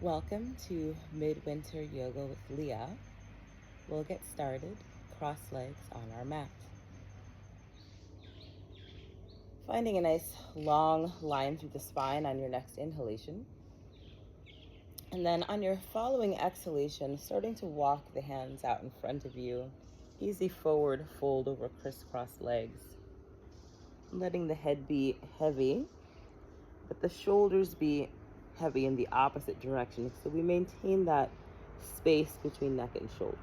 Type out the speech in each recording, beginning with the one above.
Welcome to Midwinter Yoga with Leah. We'll get started cross legs on our mat. Finding a nice long line through the spine on your next inhalation. And then on your following exhalation, starting to walk the hands out in front of you. Easy forward fold over crisscross legs. Letting the head be heavy, but the shoulders be heavy in the opposite direction. So we maintain that space between neck and shoulders.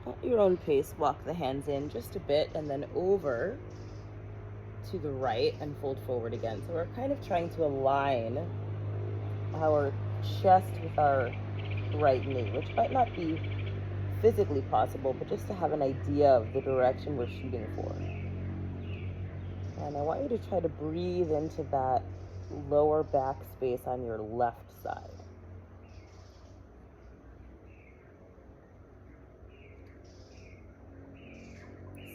At your own pace, walk the hands in just a bit and then over to the right and fold forward again. So we're kind of trying to align our chest with our right knee, which might not be physically possible, but just to have an idea of the direction we're shooting for. And I want you to try to breathe into that lower back space on your left side.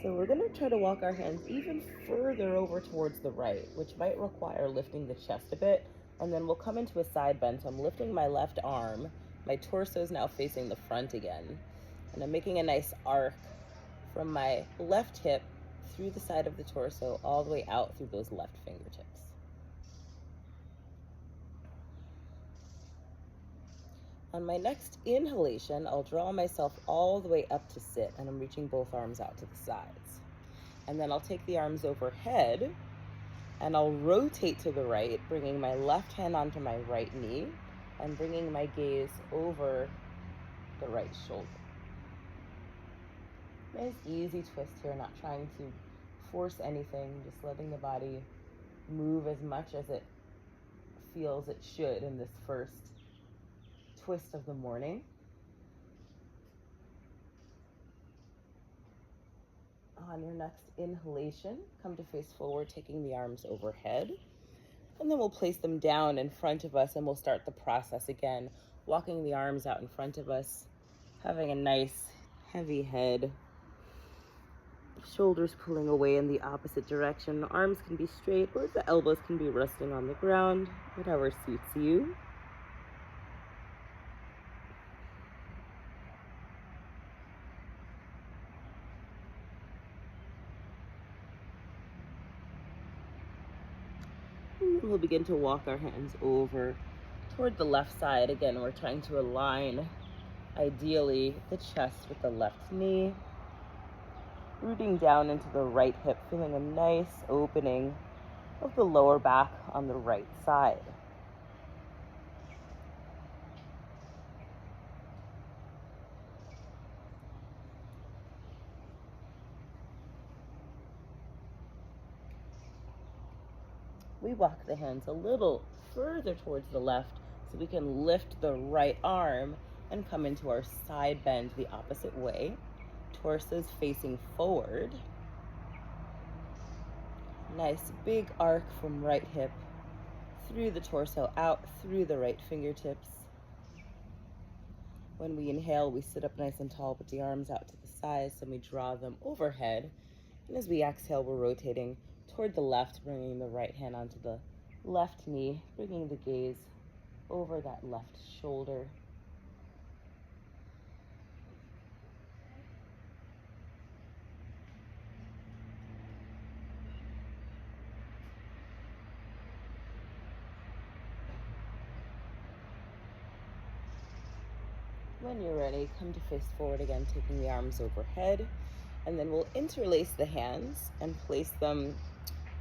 So we're going to try to walk our hands even further over towards the right, which might require lifting the chest a bit. And then we'll come into a side bend. So I'm lifting my left arm. My torso is now facing the front again. And I'm making a nice arc from my left hip through the side of the torso all the way out through those left fingertips. On my next inhalation, I'll draw myself all the way up to sit, and I'm reaching both arms out to the sides. And then I'll take the arms overhead, and I'll rotate to the right, bringing my left hand onto my right knee, and bringing my gaze over the right shoulder. Nice easy twist here, not trying to force anything, just letting the body move as much as it feels it should in this first twist of the morning. On your next inhalation, come to face forward, taking the arms overhead. And then we'll place them down in front of us and we'll start the process again, walking the arms out in front of us, having a nice heavy head, shoulders pulling away in the opposite direction. The arms can be straight or the elbows can be resting on the ground, whatever suits you. We'll begin to walk our hands over toward the left side. Again, we're trying to align, ideally, the chest with the left knee. Rooting down into the right hip, feeling a nice opening of the lower back on the right side. We walk the hands a little further towards the left so we can lift the right arm and come into our side bend the opposite way. Torso's facing forward. Nice big arc from right hip through the torso, out through the right fingertips. When we inhale, we sit up nice and tall, put the arms out to the sides, and we draw them overhead. And as we exhale, we're rotating toward the left, bringing the right hand onto the left knee, bringing the gaze over that left shoulder. When you're ready, come to face forward again, taking the arms overhead, and then we'll interlace the hands and place them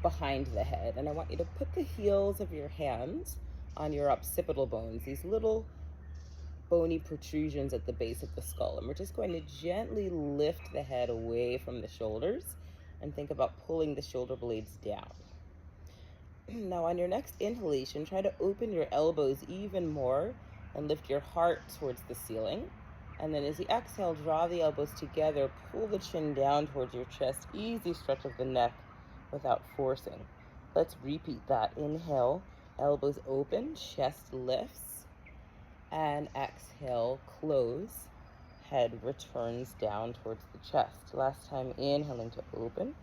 behind the head. And I want you to put the heels of your hands on your occipital bones, these little bony protrusions at the base of the skull. And we're just going to gently lift the head away from the shoulders and think about pulling the shoulder blades down. Now on your next inhalation, try to open your elbows even more and lift your heart towards the ceiling. And then as you exhale, draw the elbows together, pull the chin down towards your chest, easy stretch of the neck without forcing. Let's repeat that. Inhale, elbows open, chest lifts, and exhale, close, head returns down towards the chest. Last time, inhaling to open,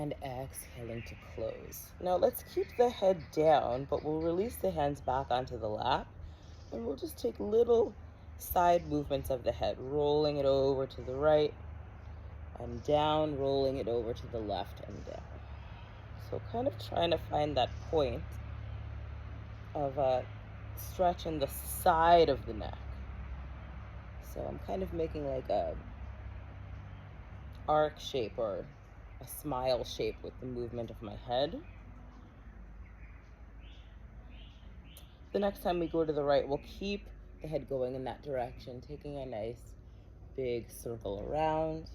and exhaling to close. Now let's keep the head down, but we'll release the hands back onto the lap, and we'll just take little side movements of the head, rolling it over to the right and down, rolling it over to the left and down. So kind of trying to find that point of a stretch in the side of the neck. So I'm kind of making like a arc shape or a smile shape with the movement of my head. The next time we go to the right, we'll keep the head going in that direction, taking a nice big circle around.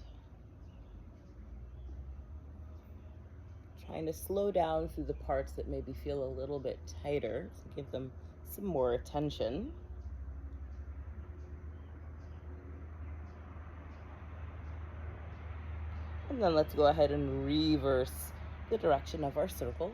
Trying to slow down through the parts that maybe feel a little bit tighter, so give them some more attention. And then let's go ahead and reverse the direction of our circles.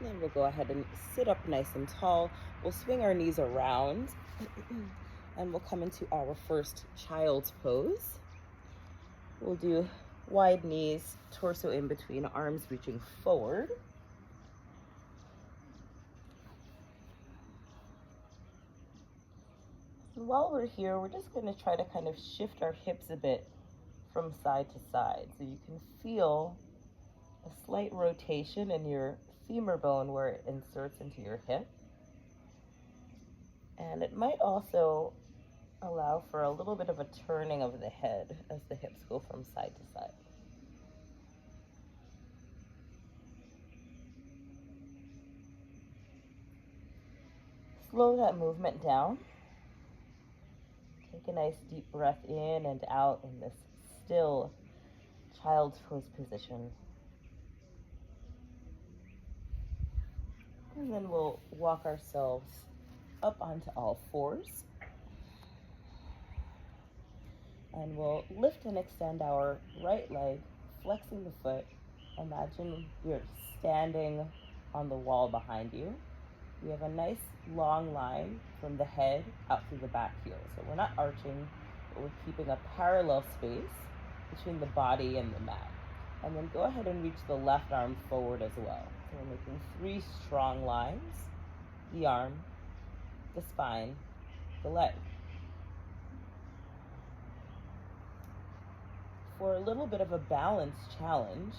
And then we'll go ahead and sit up nice and tall. We'll swing our knees around and we'll come into our first child's pose. We'll do wide knees, torso in between, arms reaching forward. And while we're here, we're just going to try to kind of shift our hips a bit from side to side. So you can feel a slight rotation in your femur bone where it inserts into your hip. And it might also allow for a little bit of a turning of the head as the hips go from side to side. Slow that movement down. Take a nice deep breath in and out in this still child's pose position. And then we'll walk ourselves up onto all fours. And we'll lift and extend our right leg, flexing the foot. Imagine you're standing on the wall behind you. We have a nice long line from the head out through the back heel. So we're not arching, but we're keeping a parallel space between the body and the mat. And then go ahead and reach the left arm forward as well. So we're making 3 strong lines: the arm, the spine, the leg. For a little bit of a balance challenge,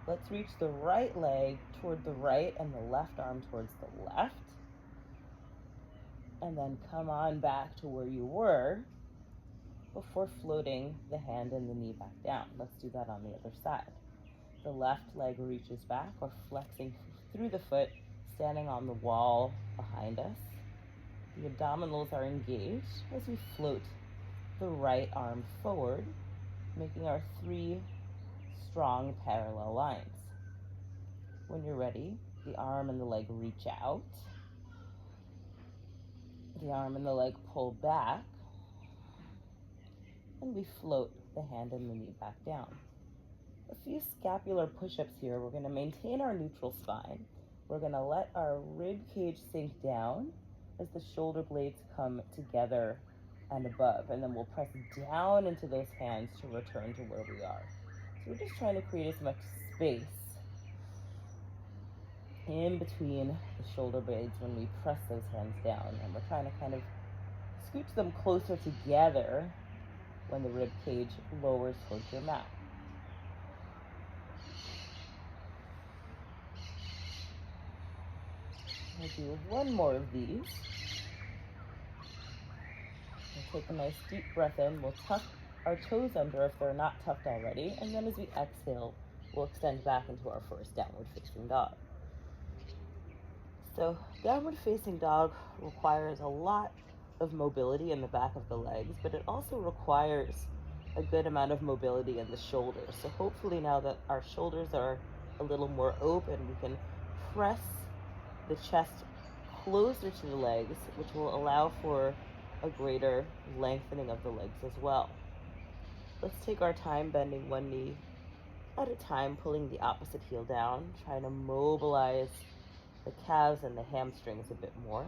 let's reach the right leg toward the right and the left arm towards the left. And then come on back to where you were before floating the hand and the knee back down. Let's do that on the other side. The left leg reaches back, or flexing through the foot, standing on the wall behind us. The abdominals are engaged as we float the right arm forward, making our 3 strong parallel lines. When you're ready, the arm and the leg reach out. The arm and the leg pull back, and we float the hand and the knee back down. A few scapular push-ups here. We're going to maintain our neutral spine. We're going to let our rib cage sink down as the shoulder blades come together and above, and then we'll press down into those hands to return to where we are. So we're just trying to create as much space in between the shoulder blades when we press those hands down, and we're trying to kind of scooch them closer together when the rib cage lowers towards your mat. I'll do 1 more of these. We'll take a nice deep breath in. We'll tuck our toes under if they're not tucked already, and then as we exhale, we'll extend back into our first downward facing dog. So downward facing dog requires a lot of mobility in the back of the legs, but it also requires a good amount of mobility in the shoulders. So hopefully now that our shoulders are a little more open, we can press the chest closer to the legs, which will allow for a greater lengthening of the legs as well. Let's take our time bending one knee at a time, pulling the opposite heel down, trying to mobilize the calves and the hamstrings a bit more.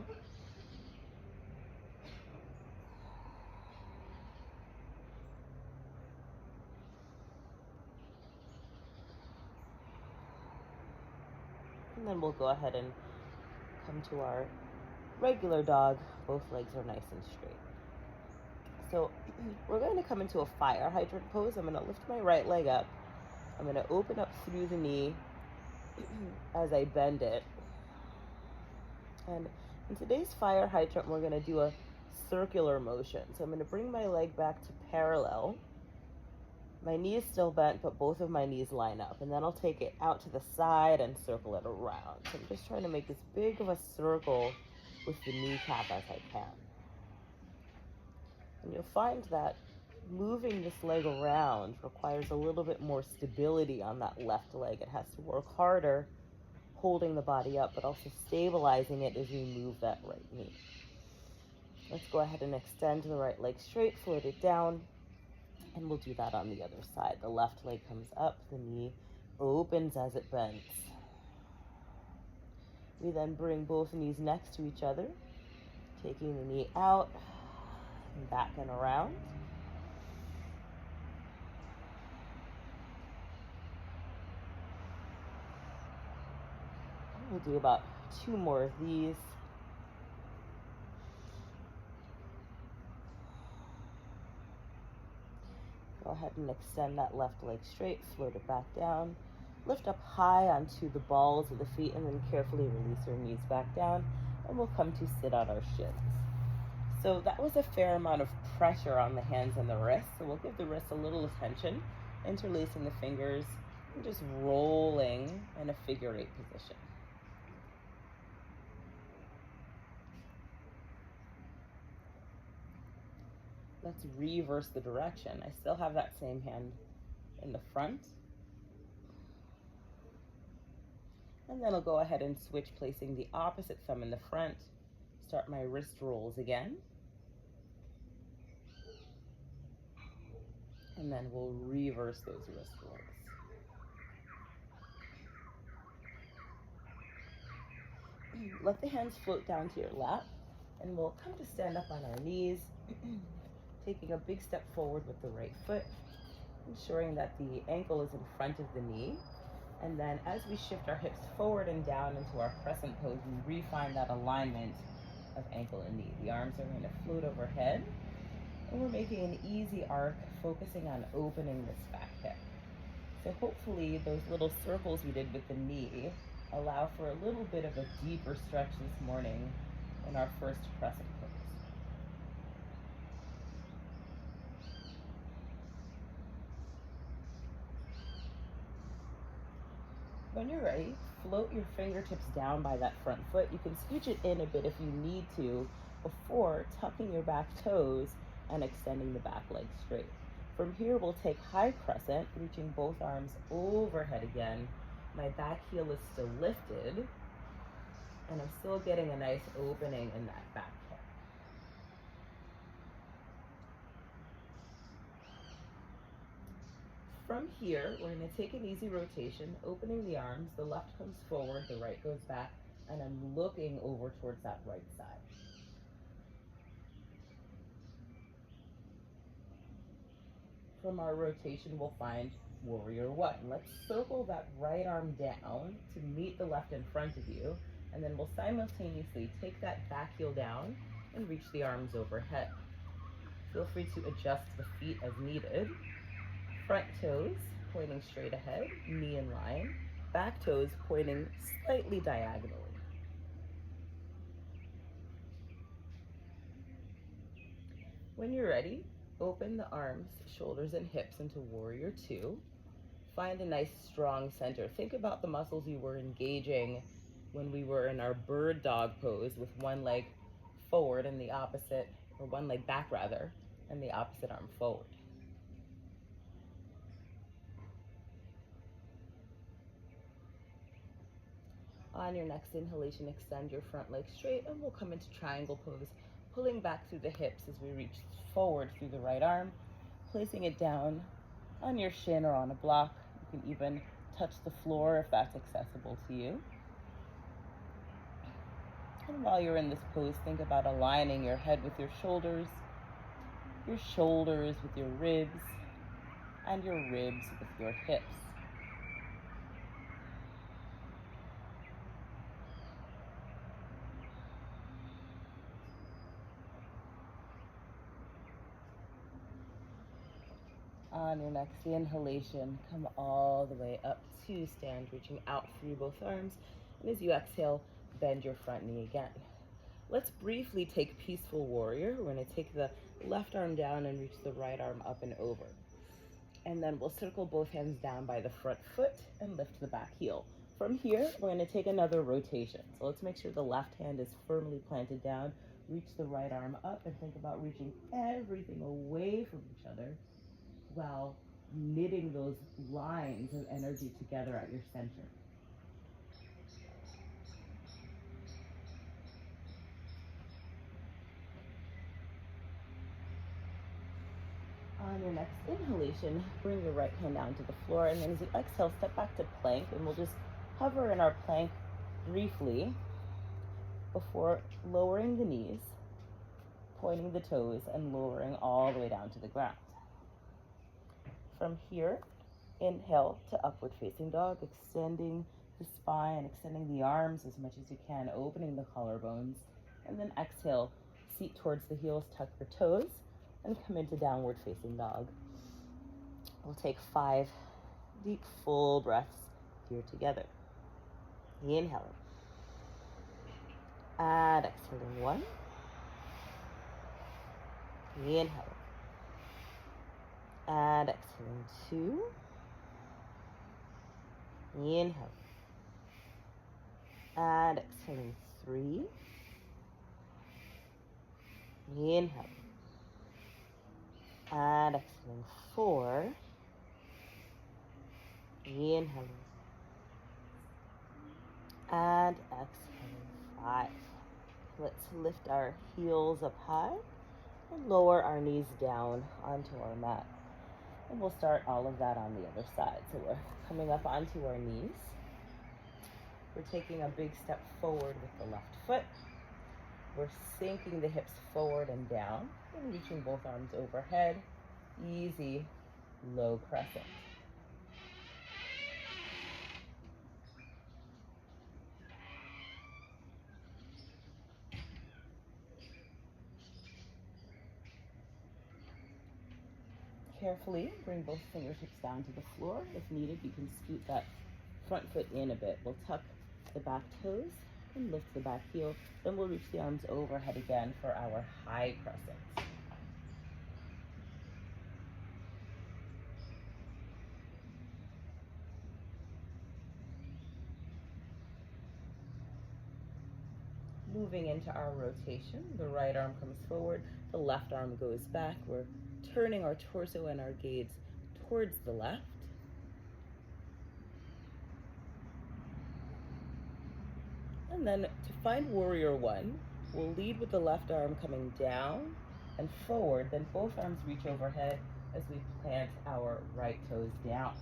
And then we'll go ahead and come to our regular dog. Both legs are nice and straight. So we're going to come into a fire hydrant pose. I'm going to lift my right leg up. I'm going to open up through the knee as I bend it. And in today's fire hydrant, we're going to do a circular motion. So I'm going to bring my leg back to parallel. My knee is still bent, but both of my knees line up. And then I'll take it out to the side and circle it around. So I'm just trying to make as big of a circle with the kneecap as I can. And you'll find that moving this leg around requires a little bit more stability on that left leg. It has to work harder holding the body up, but also stabilizing it as we move that right knee. Let's go ahead and extend the right leg straight, float it down, and we'll do that on the other side. The left leg comes up, the knee opens as it bends. We then bring both knees next to each other, taking the knee out and back and around. We'll do about 2 more of these. Go ahead and extend that left leg straight, float it back down. Lift up high onto the balls of the feet and then carefully release your knees back down, and we'll come to sit on our shins. So that was a fair amount of pressure on the hands and the wrists, so we'll give the wrists a little attention, interlacing the fingers and just rolling in a figure 8 position. Let's reverse the direction. I still have that same hand in the front. And then I'll go ahead and switch, placing the opposite thumb in the front. Start my wrist rolls again. And then we'll reverse those wrist rolls. Let the hands float down to your lap, and we'll come to stand up on our knees, taking a big step forward with the right foot, ensuring that the ankle is in front of the knee. And then as we shift our hips forward and down into our crescent pose, we refine that alignment of ankle and knee. The arms are going to float overhead, and we're making an easy arc, focusing on opening this back hip. So hopefully those little circles we did with the knee allow for a little bit of a deeper stretch this morning in our first crescent pose. When you're ready, float your fingertips down by that front foot. You can scooch it in a bit if you need to before tucking your back toes and extending the back leg straight. From here, we'll take high crescent, reaching both arms overhead again. My back heel is still lifted, and I'm still getting a nice opening in that back hip. From here, we're going to take an easy rotation, opening the arms. The left comes forward, the right goes back, and I'm looking over towards that right side. From our rotation, we'll find warrior 1. Let's circle that right arm down to meet the left in front of you, and then we'll simultaneously take that back heel down and reach the arms overhead. Feel free to adjust the feet as needed. Front toes pointing straight ahead, knee in line, back toes pointing slightly diagonally. When you're ready, open the arms, shoulders, and hips into warrior 2. Find a nice strong center. Think about the muscles you were engaging when we were in our bird dog pose with one leg forward and the opposite, or one leg back rather, and the opposite arm forward. On your next inhalation, extend your front leg straight, and we'll come into triangle pose, pulling back through the hips as we reach forward through the right arm, placing it down on your shin or on a block, You can even touch the floor if that's accessible to you. And while you're in this pose, think about aligning your head with your shoulders with your ribs, and your ribs with your hips. On your next inhalation, come all the way up to stand, reaching out through both arms. And as you exhale, bend your front knee again. Let's briefly take Peaceful Warrior. We're going to take the left arm down and reach the right arm up and over. And then we'll circle both hands down by the front foot and lift the back heel. From here, we're going to take another rotation. So let's make sure the left hand is firmly planted down. Reach the right arm up and think about reaching everything away from each other while knitting those lines of energy together at your center. On your next inhalation, bring your right hand down to the floor, and then as you exhale, step back to plank, and we'll just hover in our plank briefly before lowering the knees, pointing the toes, and lowering all the way down to the ground. From here, inhale to upward facing dog, extending the spine, extending the arms as much as you can, opening the collarbones, and then exhale, seat towards the heels, tuck your toes, and come into downward facing dog. We'll take 5 deep, full breaths here together. Inhaling. And exhaling 1. Inhaling. And exhaling 2. Inhaling. And exhaling 3. Inhaling. And exhaling 4. Inhaling. And exhaling 5. Let's lift our heels up high and lower our knees down onto our mat. And we'll start all of that on the other side. So we're coming up onto our knees. We're taking a big step forward with the left foot. We're sinking the hips forward and down and reaching both arms overhead. Easy, low crescent. Carefully bring both fingertips down to the floor. If needed, you can scoot that front foot in a bit. We'll tuck the back toes and lift the back heel. Then we'll reach the arms overhead again for our high crescents. Moving into our rotation, the right arm comes forward, the left arm goes back. We're turning our torso and our gaze towards the left. And then to find Warrior 1, we'll lead with the left arm coming down and forward, then both arms reach overhead as we plant our right toes down.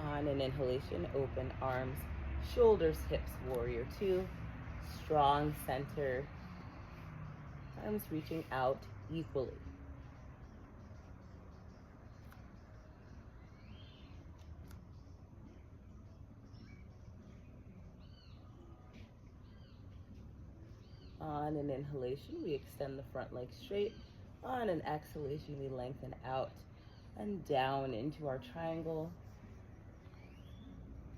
On an inhalation, open arms, shoulders, hips, Warrior 2, strong center, arms reaching out equally. On an inhalation, we extend the front leg straight. On an exhalation, we lengthen out and down into our triangle,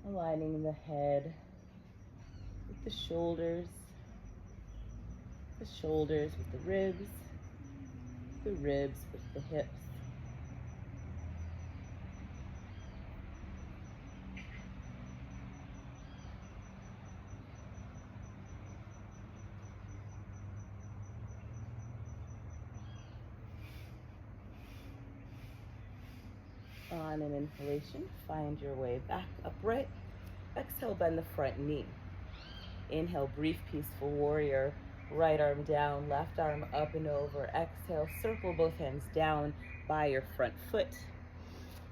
aligning the head with the shoulders with the ribs with the hips. On an inhalation, find your way back upright. Exhale, bend the front knee. Inhale, brief, peaceful warrior. Right arm down, left arm up and over. Exhale, circle both hands down by your front foot.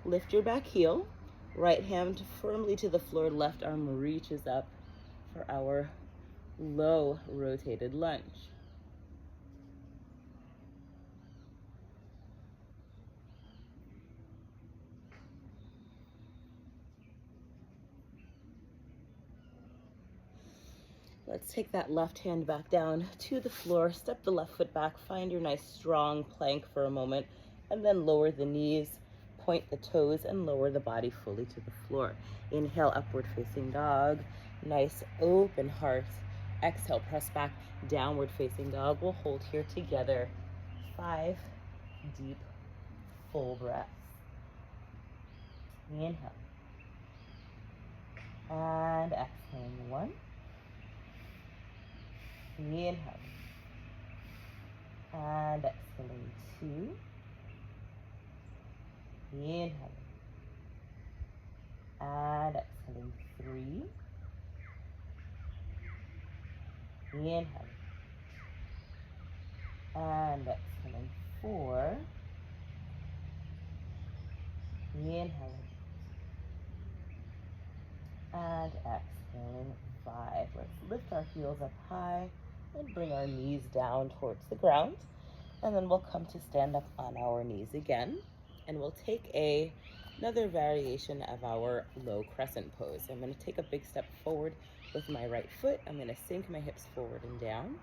Lift your back heel. Right hand firmly to the floor, left arm reaches up for our low rotated lunge. Let's take that left hand back down to the floor, step the left foot back, find your nice strong plank for a moment, and then lower the knees, point the toes, and lower the body fully to the floor. Inhale, upward facing dog, nice open heart. Exhale, press back, downward facing dog. We'll hold here together. 5 deep, full breaths. Inhale. And exhaling 1. Inhale. And exhaling 2. Inhale. And exhaling 3. Inhale. And exhaling 4. Inhaling. And exhaling 5. Let's lift our heels up high and bring our knees down towards the ground. And then we'll come to stand up on our knees again. And we'll take another variation of our low crescent pose. I'm going to take a big step forward with my right foot. I'm going to sink my hips forward and down.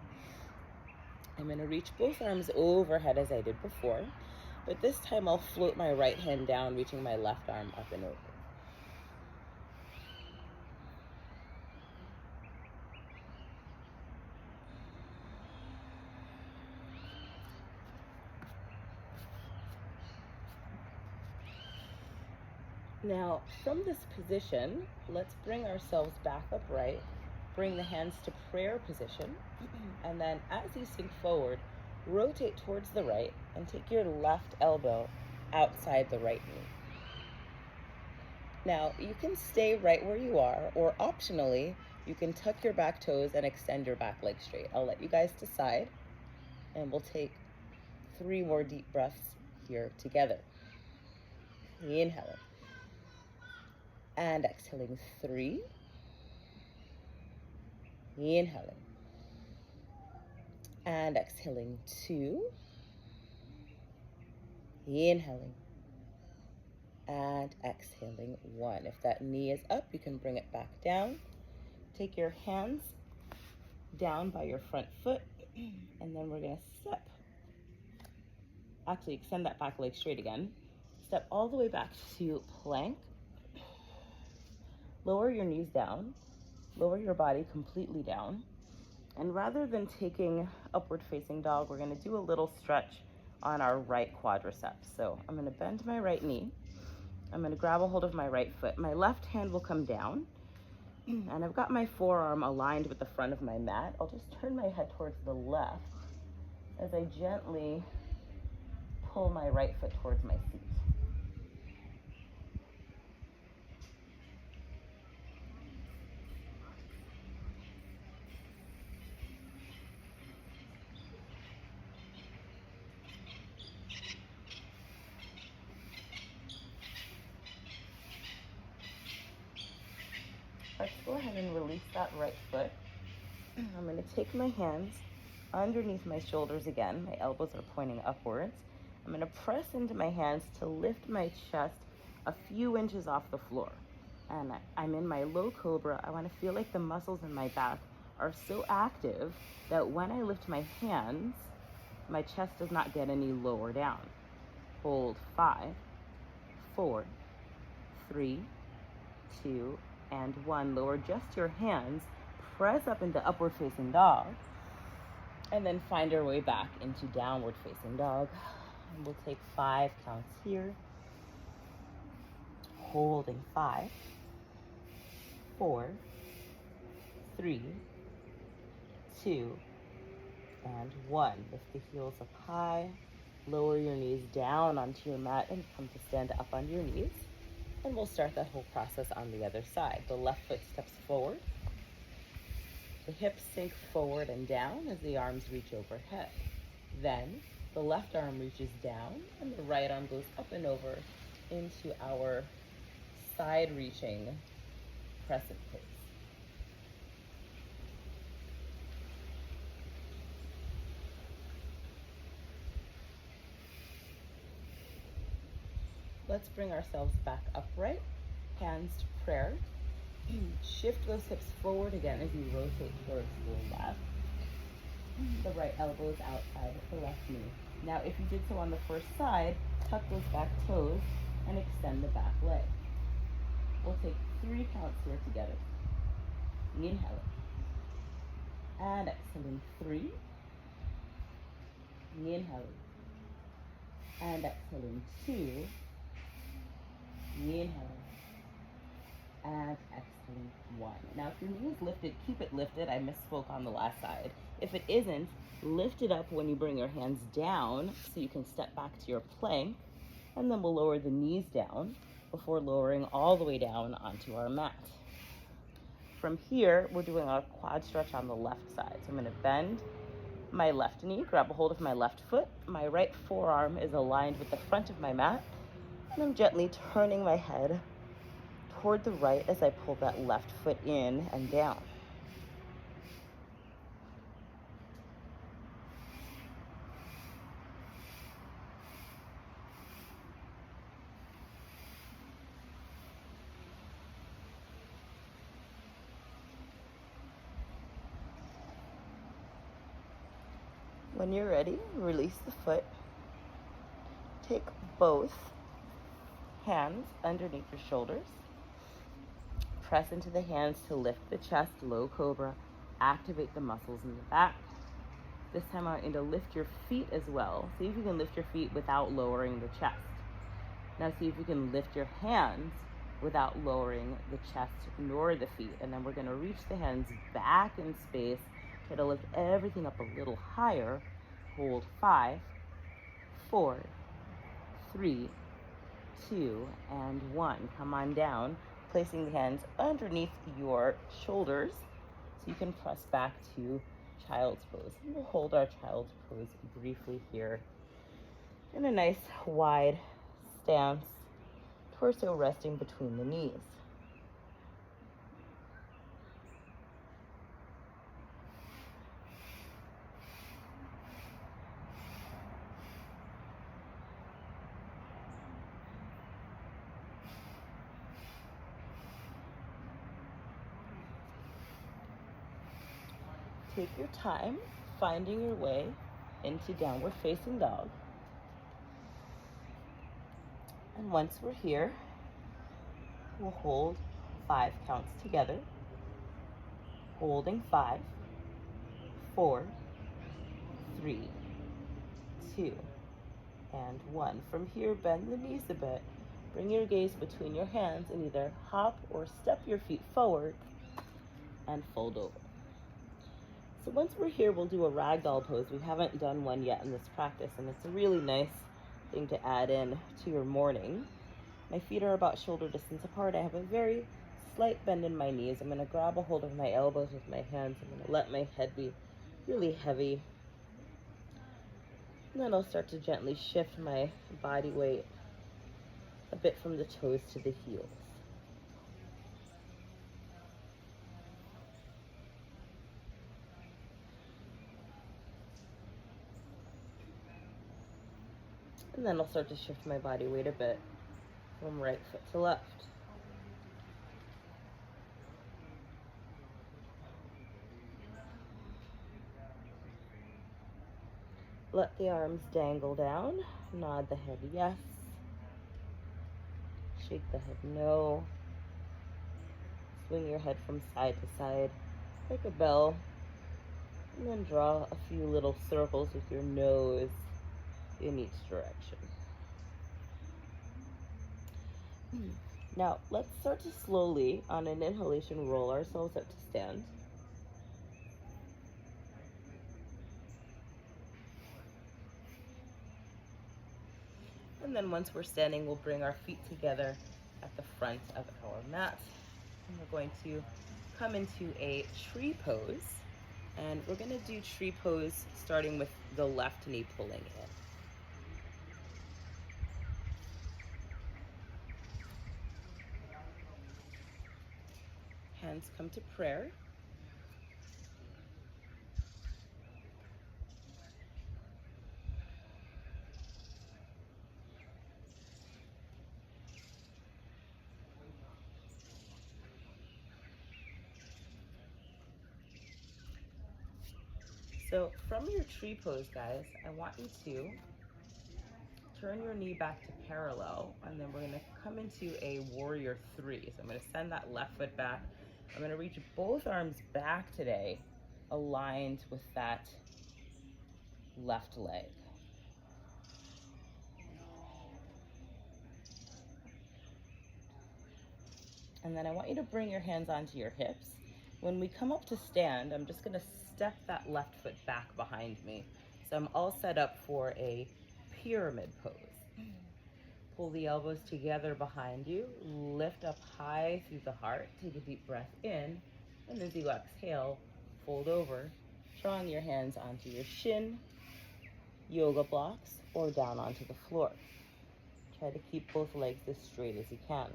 I'm going to reach both arms overhead as I did before. But this time I'll float my right hand down, reaching my left arm up and over. Now, from this position, let's bring ourselves back upright. Bring the hands to prayer position. And then as you sink forward, rotate towards the right and take your left elbow outside the right knee. Now, you can stay right where you are, or optionally, you can tuck your back toes and extend your back leg straight. I'll let you guys decide, and we'll take 3 more deep breaths here together. Inhaling. And exhaling 3. Inhaling. And exhaling 2. Inhaling. And exhaling 1. If that knee is up, you can bring it back down. Take your hands down by your front foot, and then we're going to step. Actually, extend that back leg straight again. Step all the way back to plank. Lower your knees down. Lower your body completely down. And rather than taking upward facing dog, we're going to do a little stretch on our right quadriceps. So I'm going to bend my right knee. I'm going to grab a hold of my right foot. My left hand will come down. And I've got my forearm aligned with the front of my mat. I'll just turn my head towards the left as I gently pull my right foot towards my seat. Let's go ahead and release that right foot. I'm going to take my hands underneath my shoulders again. My elbows are pointing upwards. I'm going to press into my hands to lift my chest a few inches off the floor. And I'm in my low cobra. I want to feel like the muscles in my back are so active that when I lift my hands, my chest does not get any lower down. Hold 5, 4, 3, 2, and 1. Lower just your hands. Press up into upward facing dog. And then find our way back into downward facing dog. And we'll take 5 counts here. Holding 5, 4, 3, 2, and 1. Lift the heels up high. Lower your knees down onto your mat and come to stand up on your knees. And we'll start that whole process on the other side. The left foot steps forward. The hips sink forward and down as the arms reach overhead. Then the left arm reaches down and the right arm goes up and over into our side reaching crescent pose. Let's bring ourselves back upright, hands to prayer. Shift those hips forward again as you rotate towards the left. The right elbow is outside the left knee. Now, if you did so on the first side, tuck those back toes and extend the back leg. We'll take 3 counts here together. Inhale and exhaling 3. Inhale and exhaling 2. Inhale and exhaling 1. Now, if your knee is lifted, keep it lifted. I misspoke on the last side. If it isn't, lift it up when you bring your hands down so you can step back to your plank, and then we'll lower the knees down before lowering all the way down onto our mat. From here, we're doing our quad stretch on the left side. So I'm going to bend my left knee, grab a hold of my left foot. My right forearm is aligned with the front of my mat, and I'm gently turning my head toward the right as I pull that left foot in and down. When you're ready, release the foot. Take both hands underneath your shoulders. Press into the hands to lift the chest, low cobra. Activate the muscles in the back. This time I want you to lift your feet as well. See if you can lift your feet without lowering the chest. Now see if you can lift your hands without lowering the chest nor the feet. And then we're going to reach the hands back in space. Try to lift everything up a little higher. Hold 5, 4, 3, 2, and 1. Come on down, placing the hands underneath your shoulders so you can press back to child's pose. And we'll hold our child's pose briefly here in a nice wide stance, torso resting between the knees. Take your time finding your way into downward facing dog. And once we're here, we'll hold 5 counts together. Holding 5, 4, 3, 2, and 1. From here, bend the knees a bit. Bring your gaze between your hands and either hop or step your feet forward and fold over. So once we're here, we'll do a ragdoll pose. We haven't done one yet in this practice, and it's a really nice thing to add in to your morning. My feet are about shoulder distance apart. I have a very slight bend in my knees. I'm going to grab a hold of my elbows with my hands. I'm going to let my head be really heavy. And then I'll start to gently shift my body weight a bit from the toes to the heels. And then I'll start to shift my body weight a bit from right foot to left. Let the arms dangle down. Nod the head yes. Shake the head no. Swing your head from side to side like a bell. And then draw a few little circles with your nose in each direction. Now, let's start to slowly, on an inhalation, roll ourselves up to stand. And then once we're standing, we'll bring our feet together at the front of our mat. And we're going to come into a tree pose. And we're gonna do tree pose starting with the left knee pulling in. Hands come to prayer. So from your tree pose, guys, I want you to turn your knee back to parallel, and then we're gonna come into a warrior three. So I'm gonna send that left foot back. I'm gonna reach both arms back today, aligned with that left leg. And then I want you to bring your hands onto your hips. When we come up to stand, I'm just gonna step that left foot back behind me. So I'm all set up for a pyramid pose. Pull the elbows together behind you, lift up high through the heart, take a deep breath in, and as you exhale, fold over, drawing your hands onto your shin, yoga blocks, or down onto the floor. Try to keep both legs as straight as you can.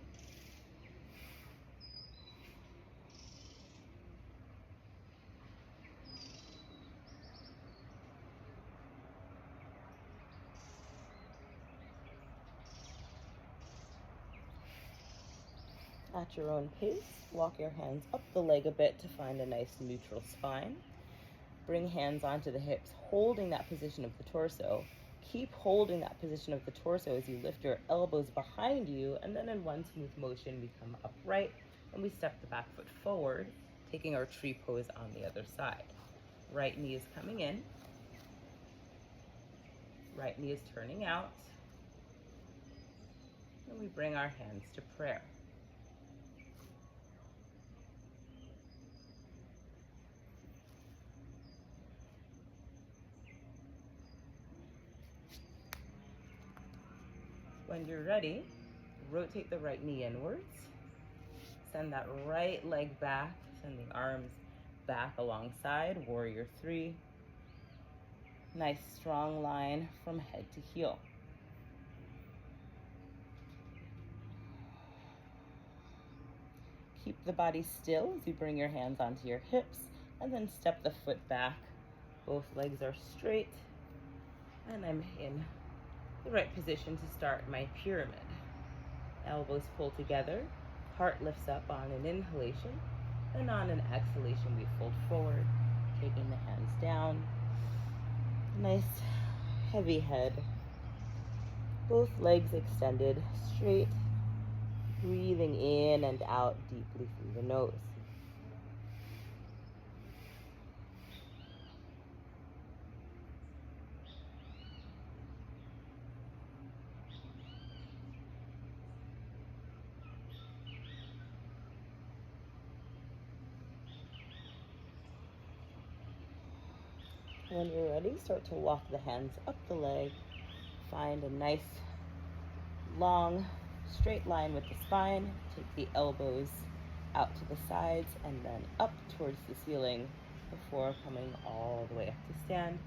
At your own pace, walk your hands up the leg a bit to find a nice neutral spine. Bring hands onto the hips, holding that position of the torso. Keep holding that position of the torso as you lift your elbows behind you, and then in one smooth motion, we come upright and we step the back foot forward, taking our tree pose on the other side. Right knee is coming in. Right knee is turning out. And we bring our hands to prayer. When you're ready, rotate the right knee inwards. Send that right leg back, send the arms back alongside, warrior three. Nice strong line from head to heel. Keep the body still as you bring your hands onto your hips and then step the foot back. Both legs are straight and I'm in the right position to start my pyramid. Elbows pull together, heart lifts up on an inhalation, and on an exhalation we fold forward, taking the hands down. Nice heavy head. Both legs extended straight, breathing in and out deeply through the nose. When you're ready, start to walk the hands up the leg. Find a nice, long, straight line with the spine. Take the elbows out to the sides and then up towards the ceiling before coming all the way up to stand.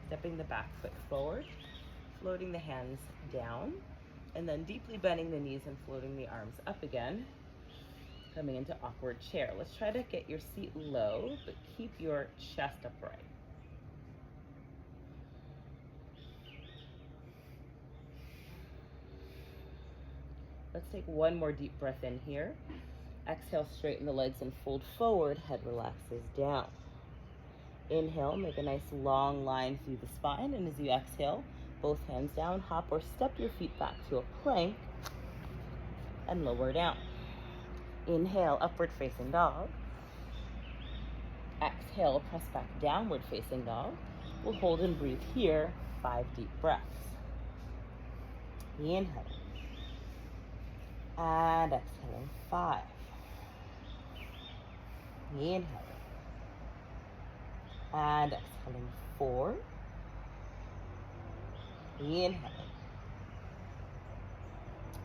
Stepping the back foot forward, floating the hands down, and then deeply bending the knees and floating the arms up again. Coming into awkward chair. Let's try to get your seat low, but keep your chest upright. Let's take one more deep breath in here. Exhale, straighten the legs and fold forward. Head relaxes down. Inhale, make a nice long line through the spine. And as you exhale, both hands down, hop or step your feet back to a plank and lower down. Inhale, upward facing dog. Exhale, press back, downward facing dog. We'll hold and breathe here, 5 deep breaths. Inhale. And exhaling, 5. Inhale. And exhaling, 4. Inhaling.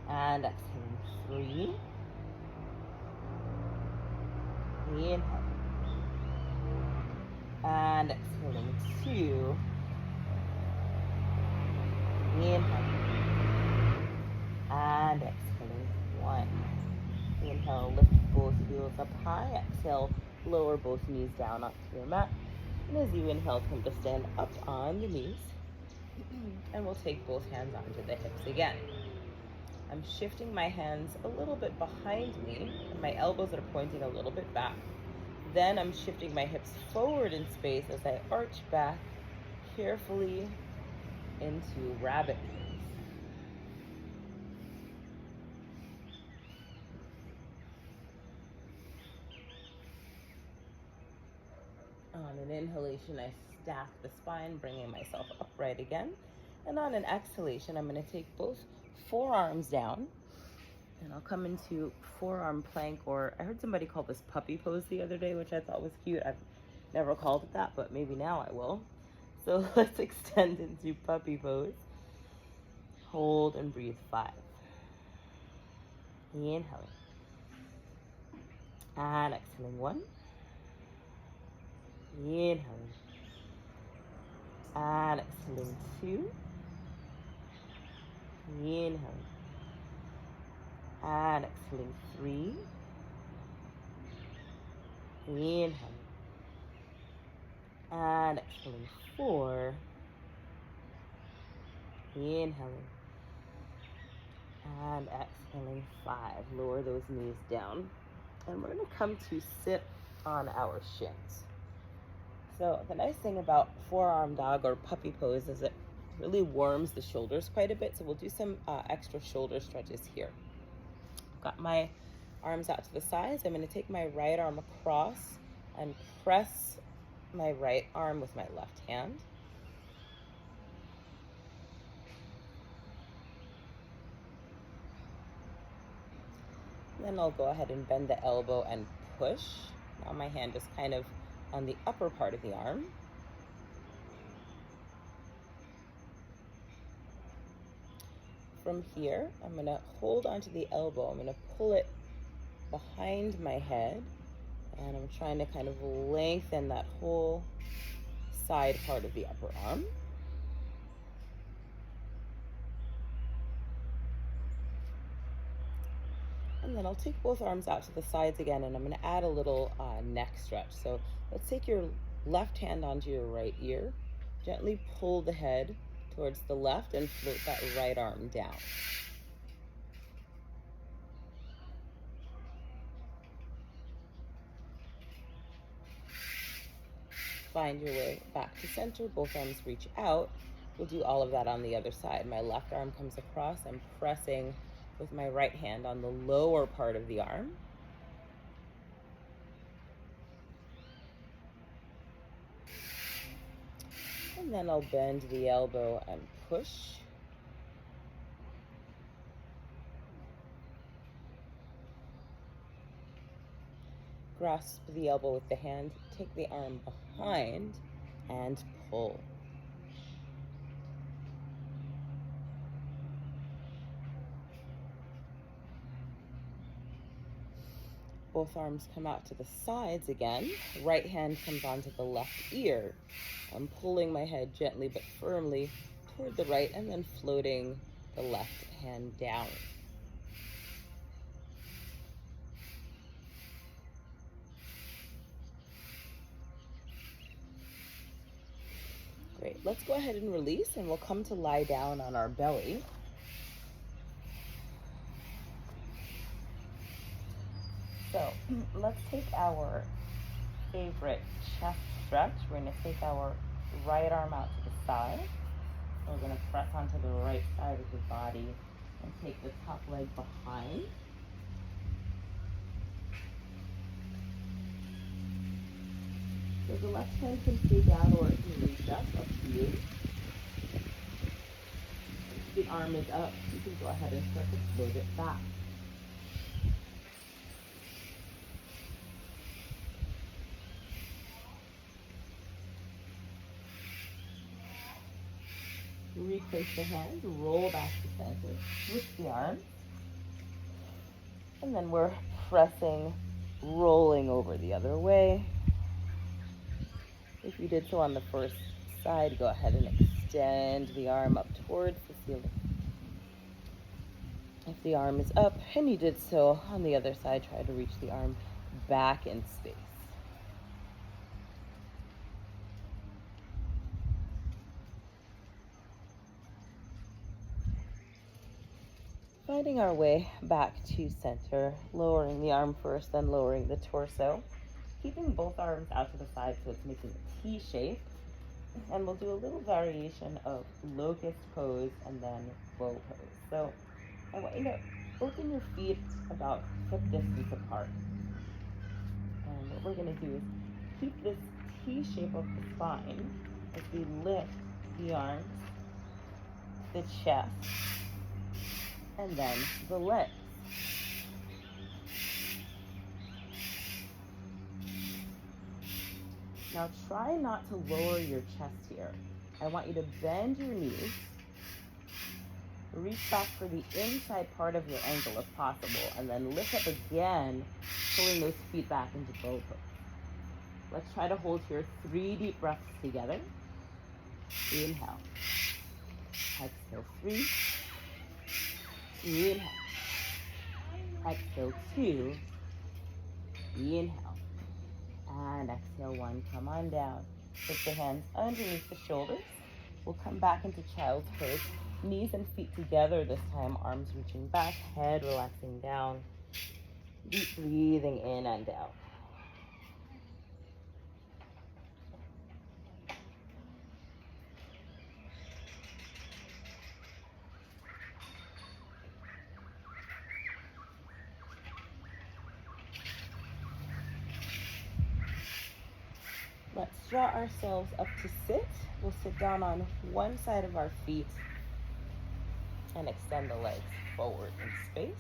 And exhaling, 3. Inhale. And exhaling 2. Inhale. And exhaling 1. Inhale, lift both heels up high. Exhale, lower both knees down onto your mat. And as you inhale, come to stand up on the knees. And we'll take both hands onto the hips again. I'm shifting my hands a little bit behind me, and my elbows are pointing a little bit back. Then I'm shifting my hips forward in space as I arch back carefully into rabbit pose. On an inhalation, I stack the spine, bringing myself upright again. And on an exhalation, I'm going to take both forearms down, and I'll come into forearm plank, or I heard somebody call this puppy pose the other day, which I thought was cute. I've never called it that, but maybe now I will. So let's extend into puppy pose. Hold and breathe 5. Inhaling. And exhaling 1. Inhaling. And exhaling 2. Inhaling. And exhaling 3. Inhaling. And exhaling 4. Inhaling. And exhaling 5. Lower those knees down. And we're going to come to sit on our shins. So the nice thing about forearm dog or puppy pose is it really warms the shoulders quite a bit. So we'll do some extra shoulder stretches here. Got my arms out to the sides. I'm going to take my right arm across and press my right arm with my left hand. Then I'll go ahead and bend the elbow and push. Now my hand is kind of on the upper part of the arm. From here, I'm going to hold onto the elbow. I'm going to pull it behind my head, and I'm trying to kind of lengthen that whole side part of the upper arm. And then I'll take both arms out to the sides again, and I'm going to add a little neck stretch. So let's take your left hand onto your right ear. Gently pull the head towards the left and float that right arm down. Find your way back to center. Both arms reach out. We'll do all of that on the other side. My left arm comes across. I'm pressing with my right hand on the lower part of the arm. And then I'll bend the elbow and push. Grasp the elbow with the hand, take the arm behind and pull. Both arms come out to the sides again. Right hand comes onto the left ear. I'm pulling my head gently but firmly toward the right and then floating the left hand down. Great. Let's go ahead and release, and we'll come to lie down on our belly. So let's take our favorite chest stretch. We're going to take our right arm out to the side. We're going to press onto the right side of the body and take the top leg behind. So the left hand can stay down or it can reach up to you. If the arm is up, you can go ahead and start to float it back. Replace the hand, roll back to center, switch the arms, and then we're pressing rolling over the other way. If you did so on the first side, go ahead and extend the arm up towards the ceiling. If the arm is up and you did so on the other side, try to reach the arm back in space. Finding our way back to center, lowering the arm first, then lowering the torso. Keeping both arms out to the side so it's making a T shape. And we'll do a little variation of locust pose and then bow pose. So I want you to open your feet about hip distance apart. And what we're going to do is keep this T shape of the spine as we lift the arms, the chest, and then the legs. Now try not to lower your chest here. I want you to bend your knees, reach back for the inside part of your ankle if possible, and then lift up again, pulling those feet back into bow pose. Let's try to hold here 3 deep breaths together. Inhale. Exhale 3. Inhale. Exhale 2. Inhale. And exhale 1. Come on down. Put the hands underneath the shoulders. We'll come back into child's pose. Knees and feet together this time. Arms reaching back. Head relaxing down. Deep breathing in and out. Let's draw ourselves up to sit. We'll sit down on one side of our feet and extend the legs forward in space.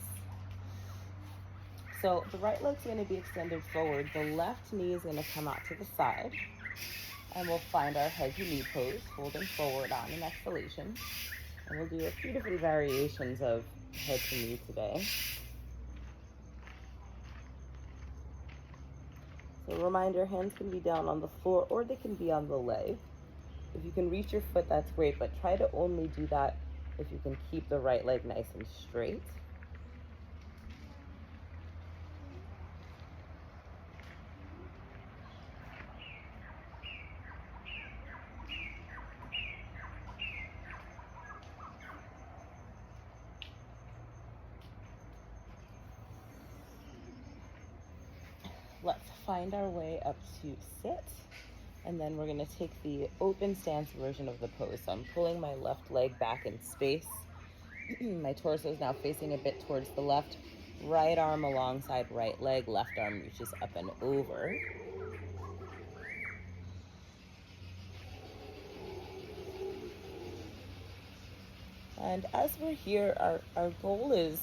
So the right leg's going to be extended forward. The left knee is going to come out to the side. And we'll find our head to knee pose, holding forward on an exhalation. And we'll do a few different variations of head to knee today. So reminder, hands can be down on the floor or they can be on the leg. If you can reach your foot, that's great, but try to only do that if you can keep the right leg nice and straight. Let's find our way up to sit. And then we're going to take the open stance version of the pose. So I'm pulling my left leg back in space. My torso is now facing a bit towards the left. Right arm alongside right leg. Left arm reaches up and over. And as we're here, our goal is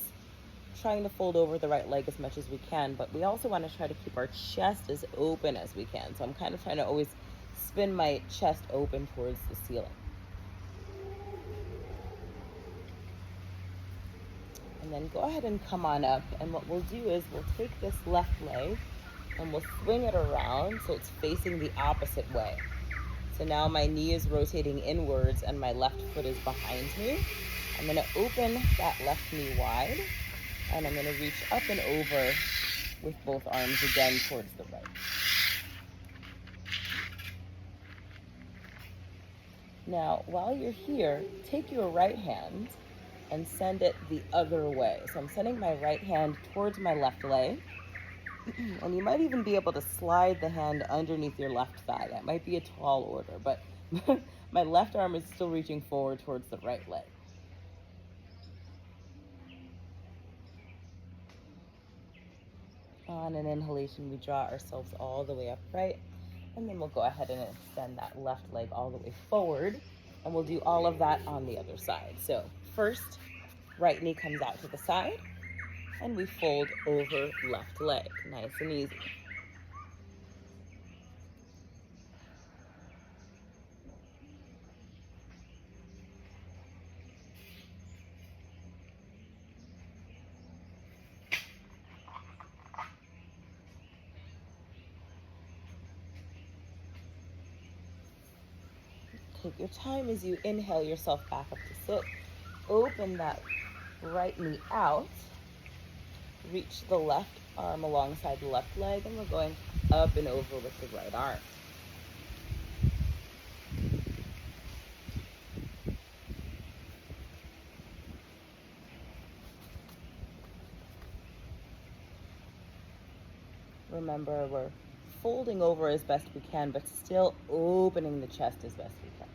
trying to fold over the right leg as much as we can, but we also want to try to keep our chest as open as we can. So I'm kind of trying to always spin my chest open towards the ceiling. And then go ahead and come on up, and what we'll do is we'll take this left leg and we'll swing it around so it's facing the opposite way. So now my knee is rotating inwards and my left foot is behind me. I'm going to open that left knee wide, and I'm going to reach up and over with both arms again towards the right. Now, while you're here, take your right hand and send it the other way. So I'm sending my right hand towards my left leg. And you might even be able to slide the hand underneath your left thigh. That might be a tall order, but my left arm is still reaching forward towards the right leg. On an inhalation, we draw ourselves all the way upright, and then we'll go ahead and extend that left leg all the way forward, and we'll do all of that on the other side. So first, right knee comes out to the side, and we fold over left leg, nice and easy. Take your time as you inhale yourself back up to sit. Open that right knee out. Reach the left arm alongside the left leg, and we're going up and over with the right arm. Remember, we're folding over as best we can, but still opening the chest as best we can.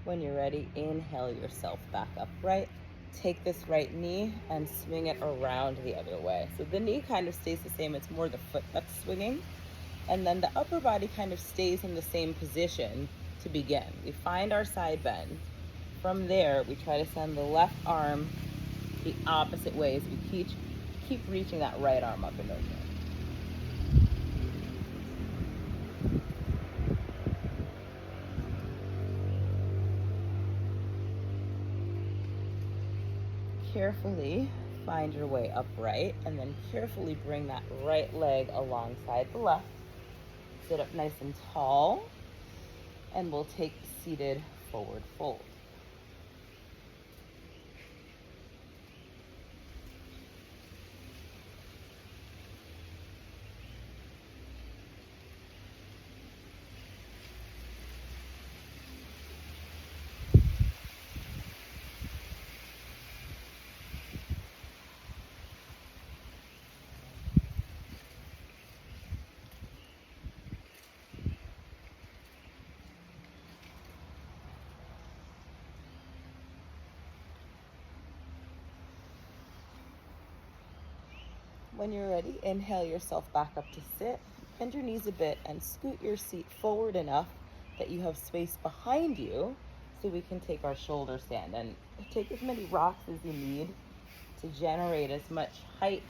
When you're ready, inhale yourself back upright. Take this right knee and swing it around the other way. So the knee kind of stays the same. It's more the foot that's swinging. And then the upper body kind of stays in the same position to begin. We find our side bend. From there, we try to send the left arm the opposite way as we keep reaching that right arm up and over. Carefully find your way upright, and then carefully bring that right leg alongside the left. Sit up nice and tall, and we'll take seated forward fold. When you're ready, inhale yourself back up to sit. Bend your knees a bit and scoot your seat forward enough that you have space behind you so we can take our shoulder stand. And take as many rocks as you need to generate as much height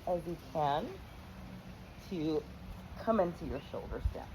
as you can to come into your shoulder stand.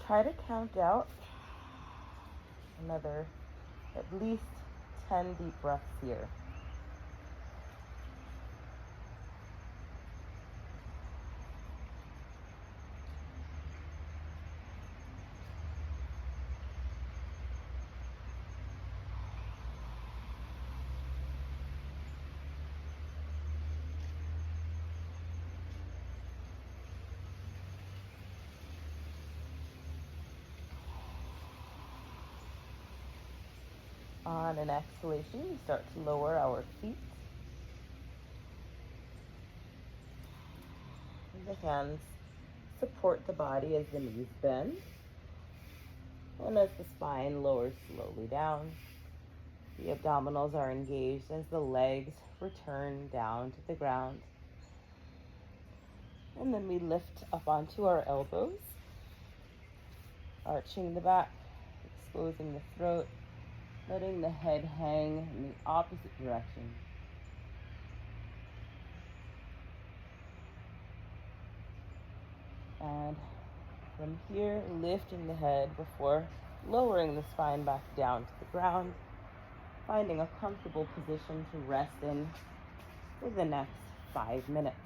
Try to count out another at least 10 deep breaths here. On an exhalation, we start to lower our feet. The hands support the body as the knees bend. And as the spine lowers slowly down, the abdominals are engaged as the legs return down to the ground. And then we lift up onto our elbows, arching the back, exposing the throat, letting the head hang in the opposite direction. And from here, lifting the head before lowering the spine back down to the ground, finding a comfortable position to rest in for the next 5 minutes.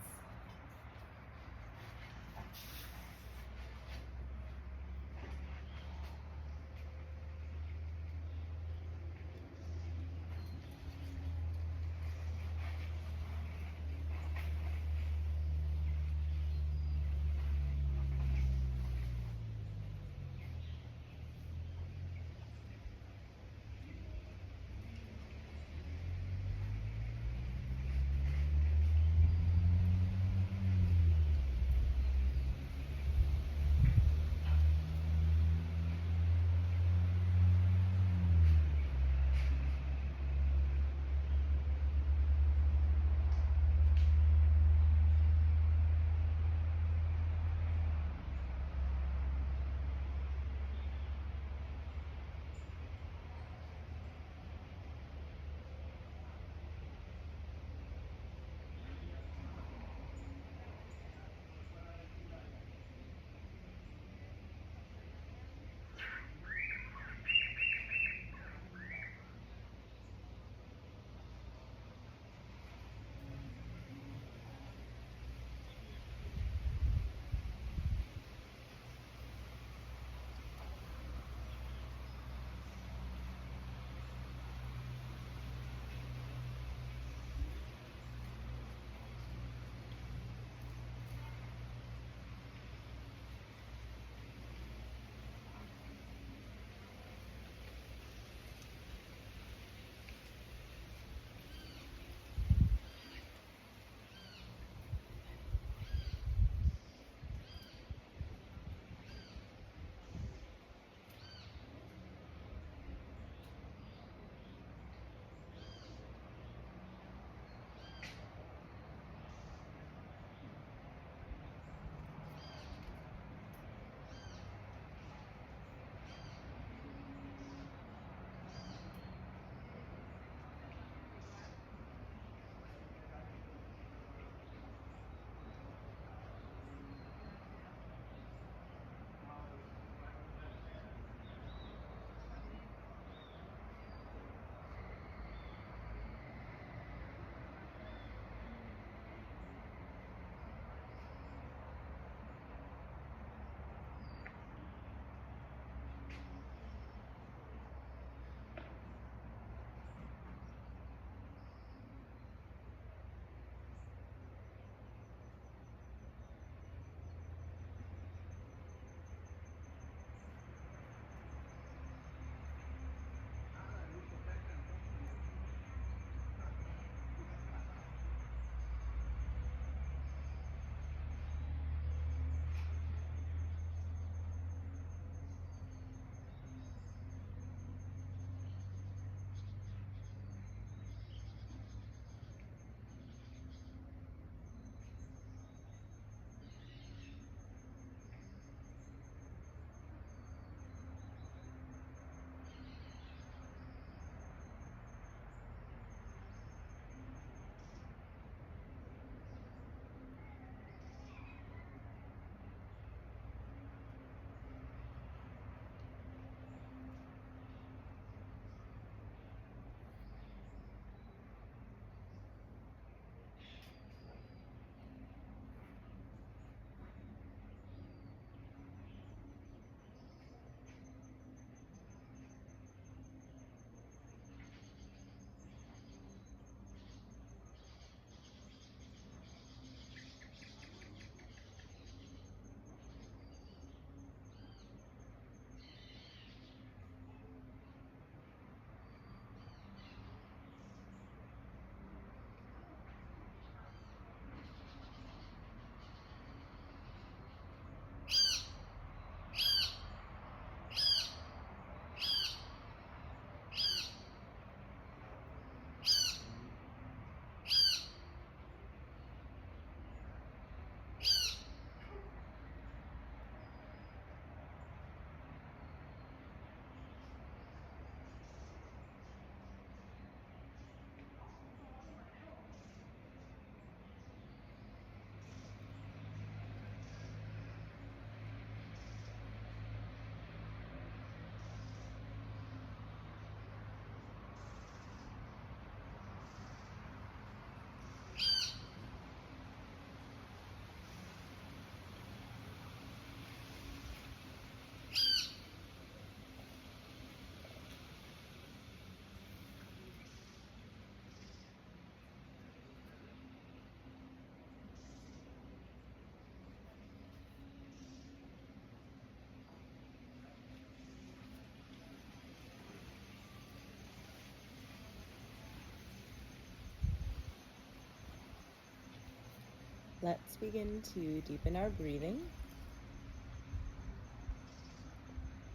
Let's begin to deepen our breathing,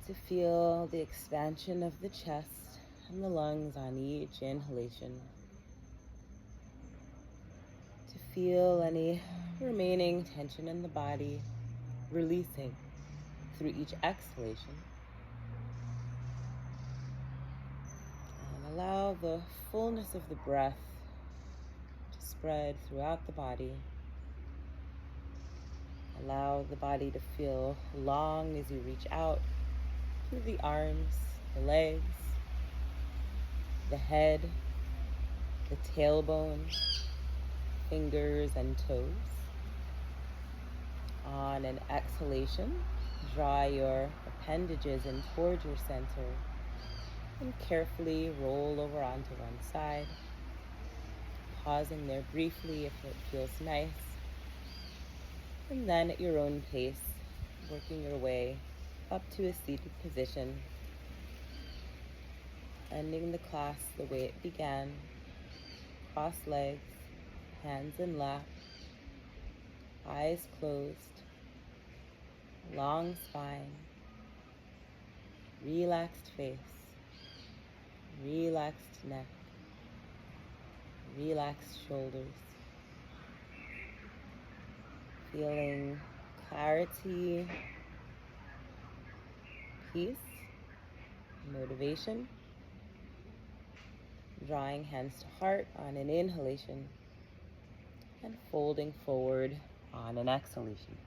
to feel the expansion of the chest and the lungs on each inhalation, to feel any remaining tension in the body releasing through each exhalation, and allow the fullness of the breath to spread throughout the body. Allow the body to feel long as you reach out through the arms, the legs, the head, the tailbone, fingers and toes. On an exhalation, draw your appendages in towards your center and carefully roll over onto one side, pausing there briefly if it feels nice. And then at your own pace, working your way up to a seated position, ending the class the way it began, cross legs, hands in lap, eyes closed, long spine, relaxed face, relaxed neck, relaxed shoulders. Feeling clarity, peace, motivation. Drawing hands to heart on an inhalation and folding forward on an exhalation.